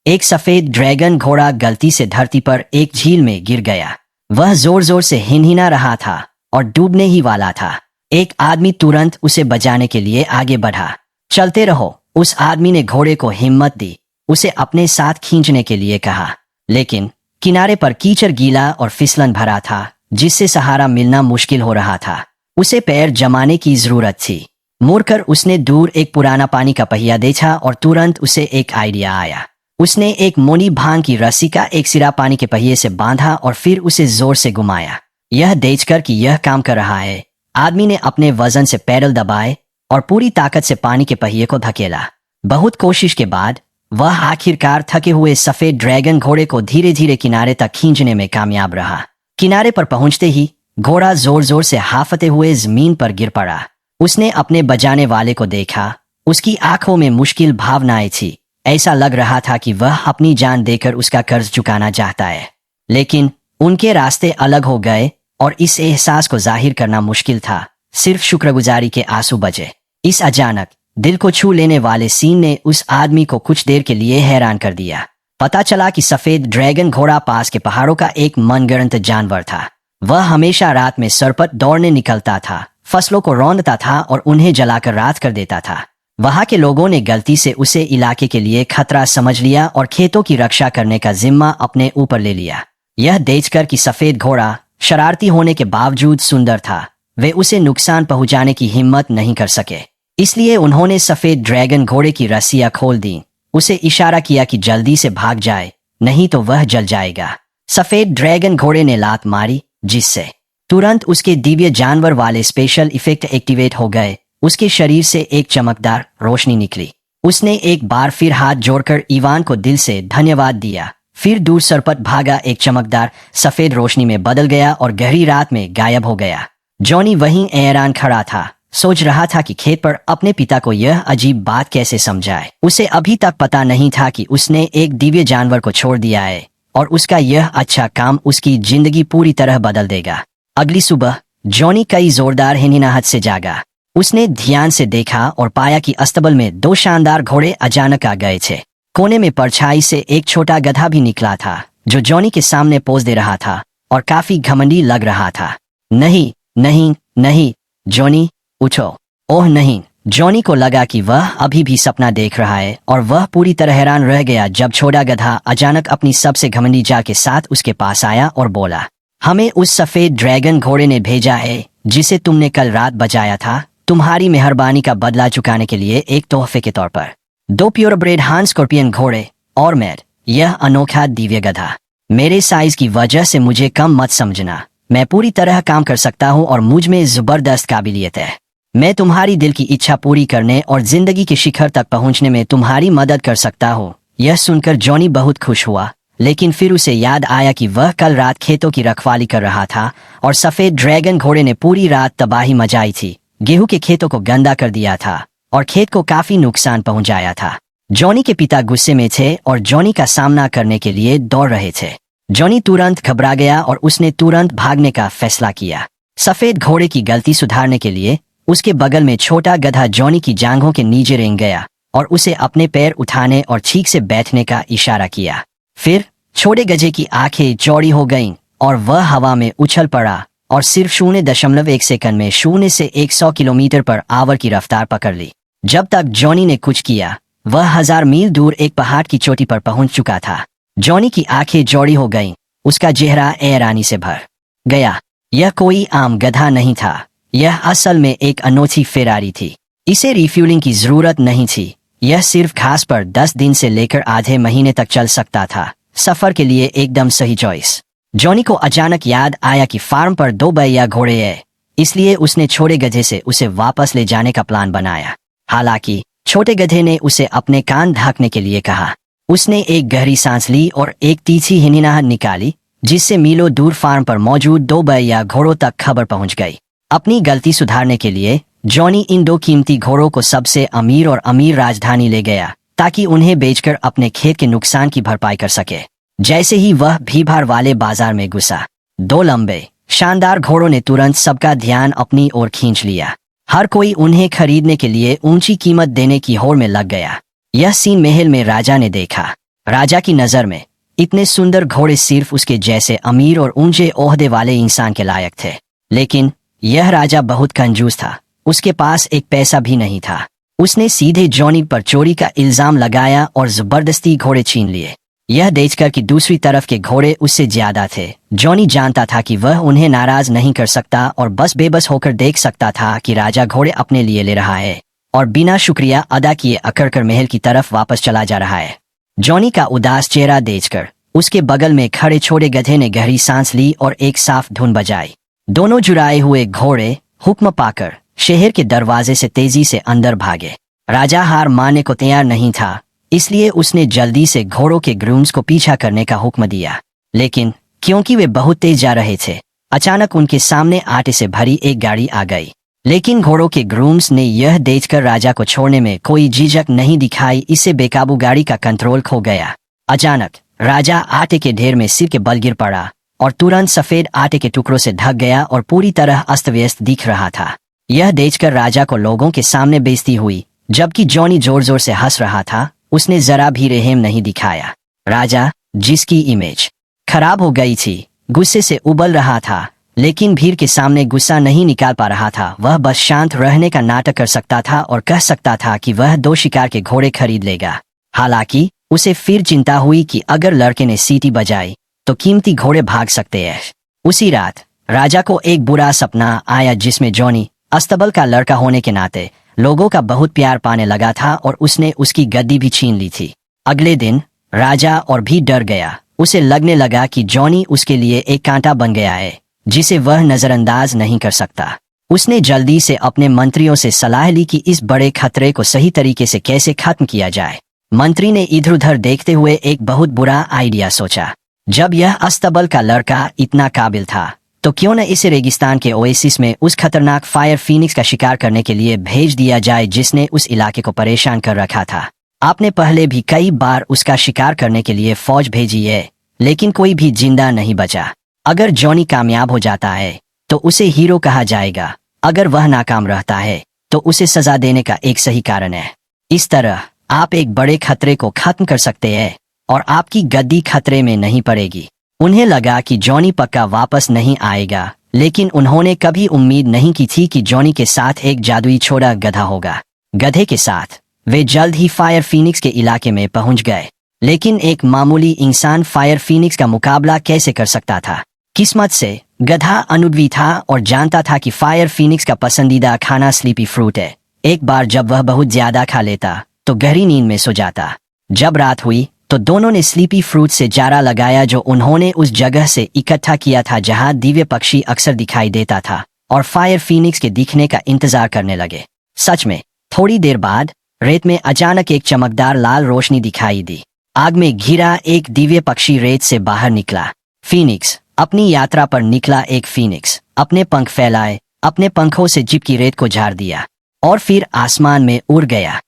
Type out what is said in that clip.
एक सफेद ड्रैगन घोड़ा गलती से धरती पर एक झील में गिर गया। वह जोर जोर से हिनहिना रहा था और डूबने ही वाला था। एक आदमी तुरंत उसे बचाने के लिए आगे बढ़ा। चलते रहो, उस आदमी ने घोड़े को हिम्मत दी, उसे अपने साथ खींचने के लिए कहा। लेकिन किनारे पर कीचड़ गीला और फिसलन भरा था, जिससे सहारा मिलना मुश्किल हो रहा था। उसे पैर जमाने की जरूरत थी। मुड़कर उसने दूर एक पुराना पानी का पहिया देखा और तुरंत उसे एक आइडिया आया। उसने एक मोटी भांग की रस्सी का एक सिरा पानी के पहिए से बांधा और फिर उसे जोर से घुमाया। यह देखकर कि यह काम कर रहा है, आदमी ने अपने वजन से पैडल दबाए और पूरी ताकत से पानी के पहिए को धकेला। बहुत कोशिश के बाद वह आखिरकार थके हुए सफेद ड्रैगन घोड़े को धीरे धीरे किनारे तक खींचने में कामयाब रहा। किनारे पर पहुंचते ही घोड़ा जोर जोर से हाफते हुए जमीन पर गिर पड़ा। उसने अपने बचाने वाले को देखा। उसकी आंखों में मुश्किल भावनाएं थी। ऐसा लग रहा था कि वह अपनी जान देकर उसका कर्ज चुकाना चाहता है। लेकिन उनके रास्ते अलग हो गए और इस एहसास को जाहिर करना मुश्किल था। सिर्फ शुक्रगुजारी के आंसू बचे। इस अचानक दिल को छू लेने वाले सीन ने उस आदमी को कुछ देर के लिए हैरान कर दिया। पता चला कि सफेद ड्रैगन घोड़ा पास के पहाड़ों का एक मनगढ़ंत जानवर था। वह हमेशा रात में सरपट दौड़ने निकलता था, फसलों को रौंदता था और उन्हें जलाकर रात कर देता था। वहां के लोगों ने गलती से उसे इलाके के लिए खतरा समझ लिया और खेतों की रक्षा करने का जिम्मा अपने ऊपर ले लिया। यह देखकर कि सफेद घोड़ा शरारती होने के बावजूद सुंदर था, वे उसे नुकसान पहुंचाने की हिम्मत नहीं कर सके। इसलिए उन्होंने सफेद ड्रैगन घोड़े की रस्सियां खोल दी। उसे इशारा किया कि जल्दी से भाग जाए, नहीं तो वह जल जाएगा। सफेद ड्रैगन घोड़े ने लात मारी, जिससे तुरंत उसके दिव्य जानवर वाले स्पेशल इफेक्ट एक्टिवेट हो गए। उसके शरीर से एक चमकदार रोशनी निकली। उसने एक बार फिर हाथ जोड़कर इवान को दिल से धन्यवाद दिया। फिर दूर सरपट भागा एक चमकदार सफेद रोशनी में बदल गया और गहरी रात में गायब हो गया। जॉनी वहीं हैरान खड़ा था, सोच रहा था कि खेत पर अपने पिता को यह अजीब बात कैसे समझाए। उसे अभी तक पता नहीं था कि उसने एक दिव्य जानवर को छोड़ दिया है और उसका यह अच्छा काम उसकी जिंदगी पूरी तरह बदल देगा। अगली सुबह जॉनी कई जोरदार हिनहिनाहट से जागा। उसने ध्यान से देखा और पाया कि अस्तबल में दो शानदार घोड़े अचानक आ गए थे। कोने में परछाई से एक छोटा गधा भी निकला था, जो जॉनी के सामने पोज दे रहा था और काफी घमंडी लग रहा था। नहीं नहीं नहीं, जॉनी उठो। ओह नहीं। जॉनी को लगा कि वह अभी भी सपना देख रहा है और वह पूरी तरह हैरान रह गया जब छोटा गधा अचानक अपनी सबसे घमंडी चाल के साथ उसके पास आया और बोला, हमें उस सफेद ड्रैगन घोड़े ने भेजा है जिसे तुमने कल रात बचाया था, तुम्हारी मेहरबानी का बदला चुकाने के लिए एक तोहफे के तौर पर। दो प्योरब्रेड हान स्कॉर्पियन घोड़े और मैट, यह अनोखा दिव्य गधा। मेरे साइज की वजह से मुझे कम मत समझना, मैं पूरी तरह काम कर सकता हूँ और मुझ में जबरदस्त काबिलियत है। मैं तुम्हारी दिल की इच्छा पूरी करने और जिंदगी के शिखर तक पहुंचने में तुम्हारी मदद कर सकता हूँ। यह सुनकर जॉनी बहुत खुश हुआ, लेकिन फिर उसे याद आया कि वह कल रात खेतों की रखवाली कर रहा था और सफेद ड्रैगन घोड़े ने पूरी रात तबाही मचाई थी। गेहूं के खेतों को गंदा कर दिया था और खेत को काफी नुकसान पहुंचाया था। जॉनी के पिता गुस्से में थे और जॉनी का सामना करने के लिए दौड़ रहे थे। जॉनी तुरंत घबरा गया और उसने तुरंत भागने का फैसला किया। सफेद घोड़े की गलती सुधारने के लिए उसके बगल में छोटा गधा जॉनी की जांघों के नीचे रेंग गया और उसे अपने पैर उठाने और ठीक से बैठने का इशारा किया। फिर छोटे गधे की आंखें चौड़ी हो गईं और वह हवा में उछल पड़ा और सिर्फ 0.1 सेकंड में 0 से 100 किलोमीटर पर आवर की रफ्तार पकड़ ली। जब तक जॉनी ने कुछ किया, वह 1000 मील दूर एक पहाड़ की चोटी पर पहुंच चुका था। जॉनी की आंखें चौड़ी हो गईं, उसका चेहरा हैरानी से भर गया। यह कोई आम गधा नहीं था, यह असल में एक अनोखी फेरारी थी। इसे रिफ्यूलिंग की जरूरत नहीं थी, यह सिर्फ घास पर 10 दिन से लेकर आधे महीने तक चल सकता था। सफर के लिए एकदम सही चॉइस। जॉनी को अचानक याद आया कि फार्म पर 2 बैया घोड़े हैं, इसलिए उसने छोटे गधे से उसे वापस ले जाने का प्लान बनाया। हालांकि छोटे गधे ने उसे अपने कान ढकने के लिए कहा। उसने एक गहरी सांस ली और एक तीखी हिनहिनाहट निकाली, जिससे मीलों दूर फार्म पर मौजूद 2 बैया घोड़ों तक खबर पहुंच गई। अपनी गलती सुधारने के लिए जॉनी इन 2 कीमती घोड़ों को सबसे अमीर और अमीर राजधानी ले गया, ताकि उन्हें बेचकर अपने खेत के नुकसान की भरपाई कर सके। जैसे ही वह भीड़ वाले बाजार में घुसा, 2 लंबे शानदार घोड़ों ने तुरंत सबका ध्यान अपनी ओर खींच लिया। हर कोई उन्हें खरीदने के लिए ऊंची कीमत देने की होड़ में लग गया। यह सीन महल में राजा ने देखा। राजा की नजर में इतने सुंदर घोड़े सिर्फ उसके जैसे अमीर और ऊंचे ओहदे वाले इंसान के लायक थे। लेकिन यह राजा बहुत कंजूस था। उसके पास एक पैसा भी नहीं था। उसने सीधे जॉनी पर चोरी का इल्जाम लगाया और जबरदस्ती घोड़े छीन लिए। यह देखकर कि दूसरी तरफ के घोड़े उससे ज्यादा थे, जॉनी जानता था कि वह उन्हें नाराज नहीं कर सकता और बस बेबस होकर देख सकता था कि राजा घोड़े अपने लिए ले रहा है और बिना शुक्रिया अदा किए अकड़कर महल की तरफ वापस चला जा रहा है। जॉनी का उदास चेहरा देखकर उसके बगल में खड़े छोटे गधे ने गहरी सांस ली और एक साफ धुन बजाई। दोनों जुराए हुए घोड़े हुक्म पाकर शहर के दरवाजे से तेजी से अंदर भागे। राजा हार मानने को तैयार नहीं था, इसलिए उसने जल्दी से घोड़ों के ग्रूम्स को पीछा करने का हुक्म दिया। लेकिन क्योंकि वे बहुत तेज जा रहे थे, अचानक उनके सामने आटे से भरी एक गाड़ी आ गई। लेकिन घोड़ों के ग्रूम्स ने यह देखकर राजा को छोड़ने में कोई झिझक नहीं दिखाई। इससे बेकाबू गाड़ी का कंट्रोल खो गया। अचानक राजा आटे के ढेर में सिर के बल गिर पड़ा और तुरंत सफेद आटे के टुकड़ों से ढक गया और पूरी तरह अस्त व्यस्त दिख रहा था। यह देखकर राजा को लोगों के सामने बेइज्जती हुई। जबकि जॉनी जोर जोर से हंस रहा था, उसने जरा भी रहम नहीं दिखाया। राजा, जिसकी इमेज खराब हो गई थी, गुस्से से उबल रहा था, लेकिन भीड़ के सामने गुस्सा नहीं निकाल पा रहा था। वह बस शांत रहने का नाटक कर सकता था और कह सकता था कि वह 2 शिकार के घोड़े खरीद लेगा। हालांकि उसे फिर चिंता हुई कि अगर लड़के ने सीटी बजाई तो कीमती घोड़े भाग सकते हैं। उसी रात राजा को एक बुरा सपना आया जिसमें जॉनी अस्तबल का लड़का होने के नाते लोगों का बहुत प्यार पाने लगा था और उसने उसकी गद्दी भी छीन ली थी। अगले दिन राजा और भी डर गया। उसे लगने लगा कि जॉनी उसके लिए एक कांटा बन गया है जिसे वह नजरअंदाज नहीं कर सकता। उसने जल्दी से अपने मंत्रियों से सलाह ली कि इस बड़े खतरे को सही तरीके से कैसे खत्म किया जाए। मंत्री ने इधर उधर देखते हुए एक बहुत बुरा आइडिया सोचा। जब यह अस्तबल का लड़का इतना काबिल था, तो क्यों न इसे रेगिस्तान के ओएसिस में उस खतरनाक फायर फीनिक्स का शिकार करने के लिए भेज दिया जाए जिसने उस इलाके को परेशान कर रखा था। आपने पहले भी कई बार उसका शिकार करने के लिए फौज भेजी है, लेकिन कोई भी जिंदा नहीं बचा। अगर जॉनी कामयाब हो जाता है तो उसे हीरो कहा जाएगा। अगर वह नाकाम रहता है तो उसे सजा देने का एक सही कारण है। इस तरह आप एक बड़े खतरे को खत्म कर सकते हैं और आपकी गद्दी खतरे में नहीं पड़ेगी। उन्हें लगा कि जॉनी पक्का वापस नहीं आएगा, लेकिन उन्होंने कभी उम्मीद नहीं की थी कि जॉनी के साथ एक जादुई छोटा गधा होगा। गधे के साथ वे जल्द ही फायर फीनिक्स के इलाके में पहुंच गए। लेकिन एक मामूली इंसान फायर फीनिक्स का मुकाबला कैसे कर सकता था? किस्मत से गधा अनुभवी था और जानता था कि फायर फीनिक्स का पसंदीदा खाना स्लीपी फ्रूट है। एक बार जब वह बहुत ज्यादा खा लेता तो गहरी नींद में सो जाता। जब रात हुई तो दोनों ने स्लीपी फ्रूट से जारा लगाया जो उन्होंने उस जगह से इकट्ठा किया था जहां दिव्य पक्षी अक्सर दिखाई देता था, और फायर फीनिक्स के दिखने का इंतजार करने लगे। सच में थोड़ी देर बाद रेत में अचानक एक चमकदार लाल रोशनी दिखाई दी। आग में घिरा एक दिव्य पक्षी रेत से बाहर निकला। फीनिक्स अपनी यात्रा पर निकला। एक फीनिक्स अपने पंख फैलाए, अपने पंखों से चिपकी रेत को झाड़ दिया और फिर आसमान में उड़ गया।